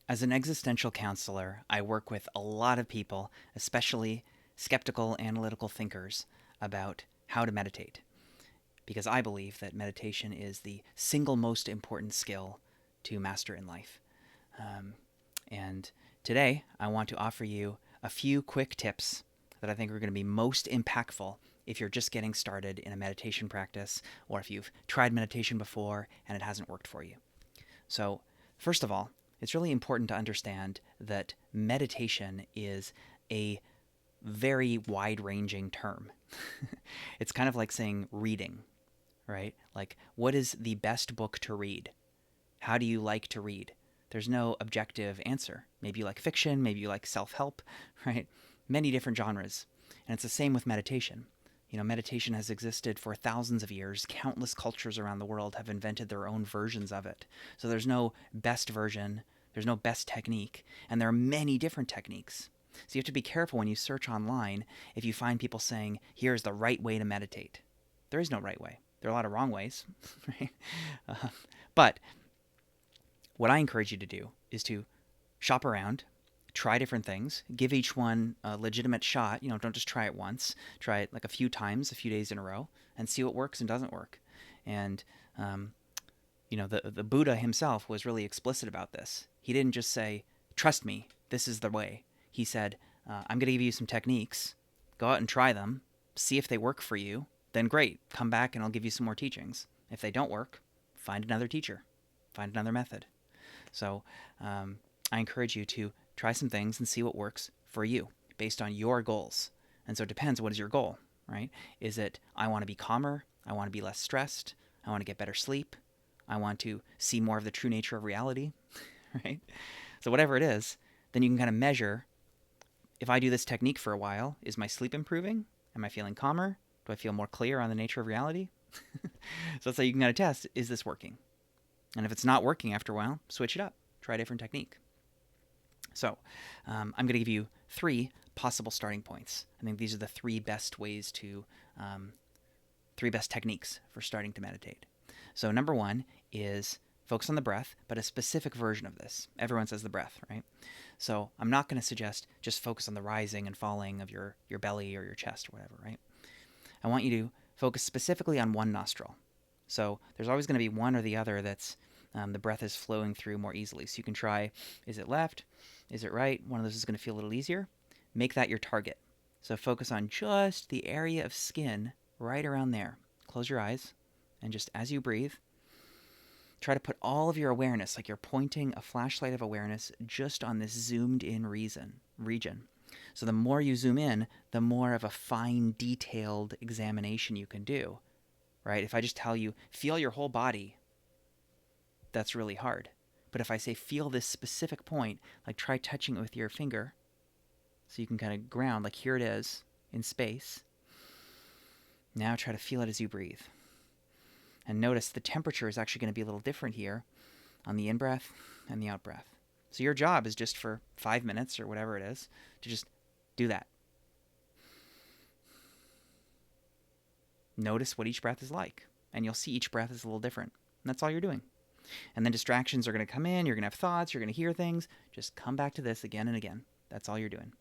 As an existential counselor, I work with a lot of people, especially skeptical analytical thinkers, about how to meditate, because I believe that meditation is the single most important skill to master in life. Um, and today, I want to offer you a few quick tips that I think are going to be most impactful if you're just getting started in a meditation practice or if you've tried meditation before and it hasn't worked for you. So, first of all, it's really important to understand that meditation is a very wide ranging term. It's kind of like saying reading, right? Like, what is the best book to read? How do you like to read? There's no objective answer. Maybe you like fiction, maybe you like self help, right? Many different genres. And it's the same with meditation. Meditation has existed for thousands of years. Countless cultures around the world have invented their own versions of it. So there's no best version, there's no best technique, and there are many different techniques. So you have to be careful when you search online if you find people saying, here's the right way to meditate. There is no right way. There are a lot of wrong ways, right? Uh, but what I encourage you to do is to shop around, try different things, give each one a legitimate shot. Don't just try it once. Try it like a few times, a few days in a row, and see what works and doesn't work. And um, the Buddha himself was really explicit about this. He didn't just say, "Trust me, this is the way." He said, "I'm going to give you some techniques. Go out and try them. See if they work for you. Then great, come back and I'll give you some more teachings. If they don't work, find another teacher, find another method." So I encourage you to try some things and see what works for you based on your goals. And so it depends, what is your goal, right? Is it, I want to be calmer, I want to be less stressed, I want to get better sleep, I want to see more of the true nature of reality, right? So whatever it is, then you can kind of measure, if I do this technique for a while, is my sleep improving? Am I feeling calmer? Do I feel more clear on the nature of reality? So that's how you can kind of test, is this working? And if it's not working after a while, switch it up. Try a different technique. So I'm going to give you 3 possible starting points. I think these are the 3 best ways to, 3 best techniques for starting to meditate. So number 1 is focus on the breath, but a specific version of this. Everyone says the breath, right? So I'm not going to suggest just focus on the rising and falling of your belly or your chest or whatever, right? I want you to focus specifically on one nostril. So there's always going to be one or the other that's the breath is flowing through more easily. So you can try, is it left? Is it right? One of those is going to feel a little easier. Make that your target. So focus on just the area of skin right around there. Close your eyes, and just as you breathe, try to put all of your awareness, like you're pointing a flashlight of awareness, just on this zoomed in region. So the more you zoom in, the more of a fine, detailed examination you can do, right? If I just tell you, feel your whole body, that's really hard. But if I say, feel this specific point, like try touching it with your finger, so you can kind of ground, like here it is in space. Now try to feel it as you breathe. And notice the temperature is actually going to be a little different here on the in-breath and the out-breath. So your job is just for 5 minutes or whatever it is to just do that. Notice what each breath is like, and you'll see each breath is a little different. And that's all you're doing. And then distractions are going to come in, you're going to have thoughts, you're going to hear things. Just come back to this again and again. That's all you're doing.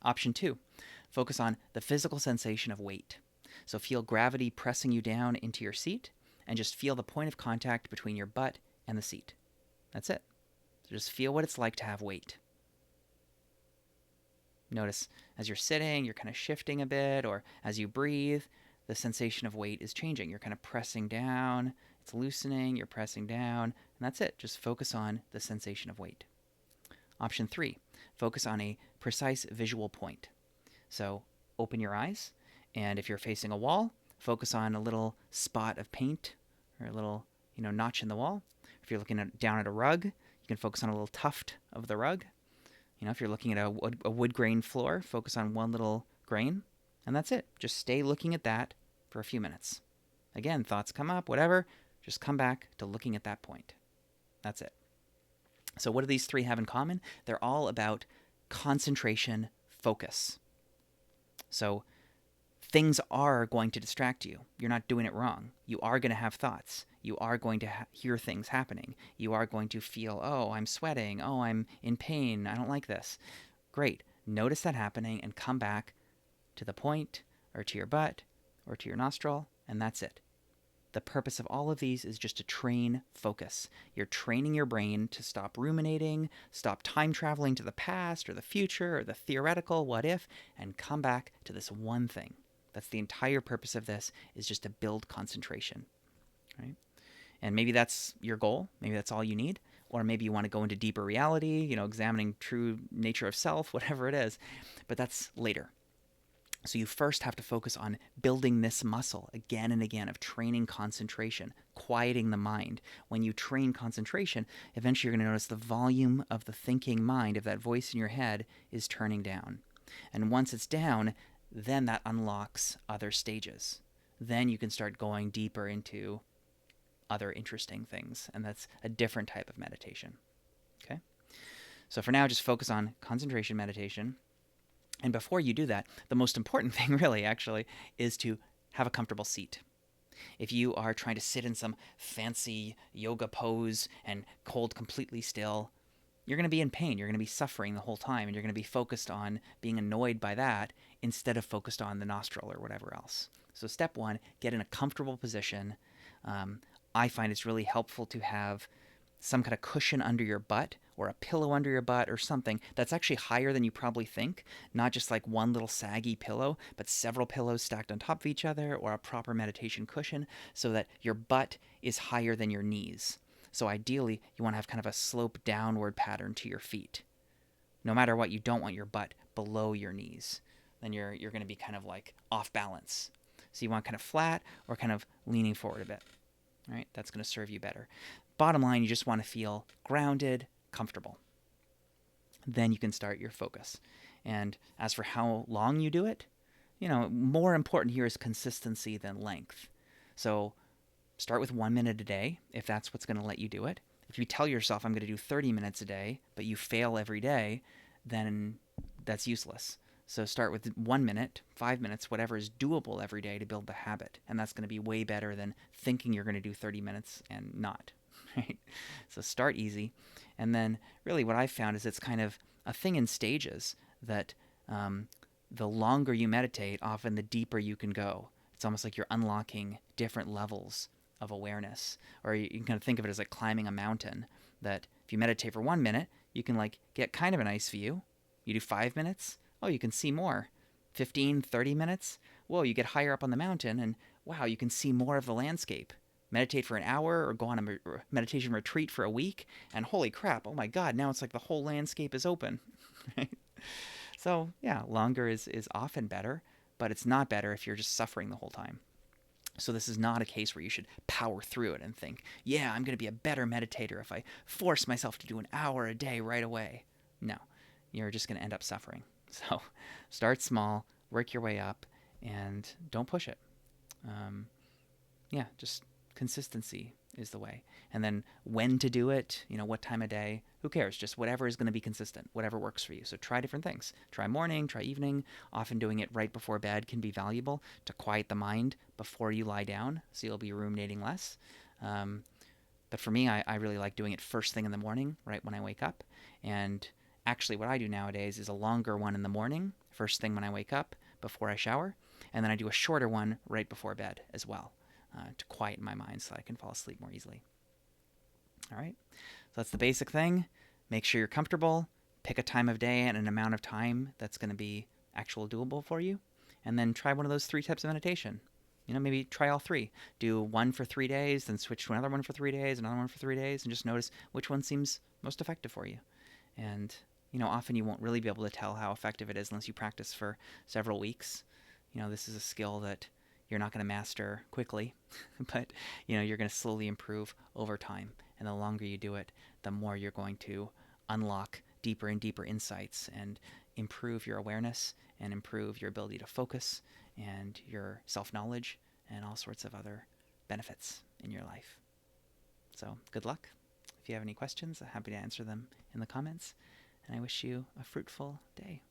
Option 2, focus on the physical sensation of weight. So feel gravity pressing you down into your seat, and just feel the point of contact between your butt and the seat. That's it. So just feel what it's like to have weight. Notice as you're sitting, you're kind of shifting a bit, or as you breathe, the sensation of weight is changing. You're kind of pressing down, it's loosening, you're pressing down, and that's it. Just focus on the sensation of weight. Option 3, focus on a precise visual point. So open your eyes, and if you're facing a wall, focus on a little spot of paint or a little notch in the wall. If you're looking down at a rug, you can focus on a little tuft of the rug. If you're looking at a wood grain floor, focus on one little grain, and that's it. Just stay looking at that for a few minutes. Again, thoughts come up, whatever, just come back to looking at that point. That's it. So what do these 3 have in common? They're all about concentration, focus. So things are going to distract you. You're not doing it wrong. You are going to have thoughts. You are going to hear things happening. You are going to feel, oh, I'm sweating. Oh, I'm in pain. I don't like this. Great. Notice that happening and come back to the point or to your butt or to your nostril, and that's it. The purpose of all of these is just to train focus. You're training your brain to stop ruminating, stop time traveling to the past or the future or the theoretical what if, and come back to this one thing. That's the entire purpose of this, is just to build concentration, right? And maybe that's your goal. Maybe that's all you need. Or maybe you want to go into deeper reality, examining true nature of self, whatever it is. But that's later. So you first have to focus on building this muscle again and again of training concentration, quieting the mind. When you train concentration, eventually you're going to notice the volume of the thinking mind, of that voice in your head, is turning down. And once it's down, then that unlocks other stages. Then you can start going deeper into other interesting things, and that's a different type of meditation. Okay? So for now, just focus on concentration meditation. And before you do that, the most important thing really actually is to have a comfortable seat. If you are trying to sit in some fancy yoga pose and hold completely still, you're going to be in pain. You're going to be suffering the whole time, and you're going to be focused on being annoyed by that instead of focused on the nostril or whatever else. So step one, get in a comfortable position. I find it's really helpful to have some kind of cushion under your butt or a pillow under your butt or something that's actually higher than you probably think, not just like one little saggy pillow, but several pillows stacked on top of each other, or a proper meditation cushion so that your butt is higher than your knees. So ideally, you want to have kind of a slope downward pattern to your feet. No matter what, you don't want your butt below your knees. Then you're going to be kind of like off balance. So you want kind of flat or kind of leaning forward a bit. All right, that's going to serve you better. Bottom line, you just want to feel grounded, comfortable. Then you can start your focus. And as for how long you do it, more important here is consistency than length. So start with 1 minute a day, if that's what's going to let you do it. If you tell yourself, I'm going to do 30 minutes a day, but you fail every day, then that's useless. So start with 1 minute, 5 minutes, whatever is doable every day to build the habit. And that's going to be way better than thinking you're going to do 30 minutes and not. Right? So start easy. And then really what I've found is it's kind of a thing in stages that the longer you meditate, often the deeper you can go. It's almost like you're unlocking different levels of awareness. Or you can kind of think of it as like climbing a mountain, that if you meditate for 1 minute, you can like get kind of a nice view. You do 5 minutes, oh, you can see more. 15, 30 minutes, whoa, you get higher up on the mountain and wow, you can see more of the landscape. Meditate for an hour or go on a meditation retreat for a week, and holy crap, oh my God, now it's like the whole landscape is open. Right? So yeah, longer is often better, but it's not better if you're just suffering the whole time. So this is not a case where you should power through it and think, yeah, I'm going to be a better meditator if I force myself to do an hour a day right away. No, you're just going to end up suffering. So start small, work your way up, and don't push it. Just consistency is the way. And then when to do it, what time of day, who cares? Just whatever is going to be consistent, whatever works for you. So try different things. Try morning, try evening. Often doing it right before bed can be valuable to quiet the mind before you lie down, so you'll be ruminating less. But for me, I really like doing it first thing in the morning, right when I wake up. And actually what I do nowadays is a longer one in the morning, first thing when I wake up, before I shower. And then I do a shorter one right before bed as well. To quieten my mind so I can fall asleep more easily. All right, so that's the basic thing. Make sure you're comfortable. Pick a time of day and an amount of time that's going to be actual doable for you. And then try one of those 3 types of meditation. Maybe try all 3. Do one for 3 days, then switch to another one for 3 days, another one for 3 days, and just notice which one seems most effective for you. And, often you won't really be able to tell how effective it is unless you practice for several weeks. This is a skill that you're not going to master quickly, but you're going to slowly improve over time. And the longer you do it, the more you're going to unlock deeper and deeper insights and improve your awareness and improve your ability to focus and your self-knowledge and all sorts of other benefits in your life. So good luck. If you have any questions, I'm happy to answer them in the comments. And I wish you a fruitful day.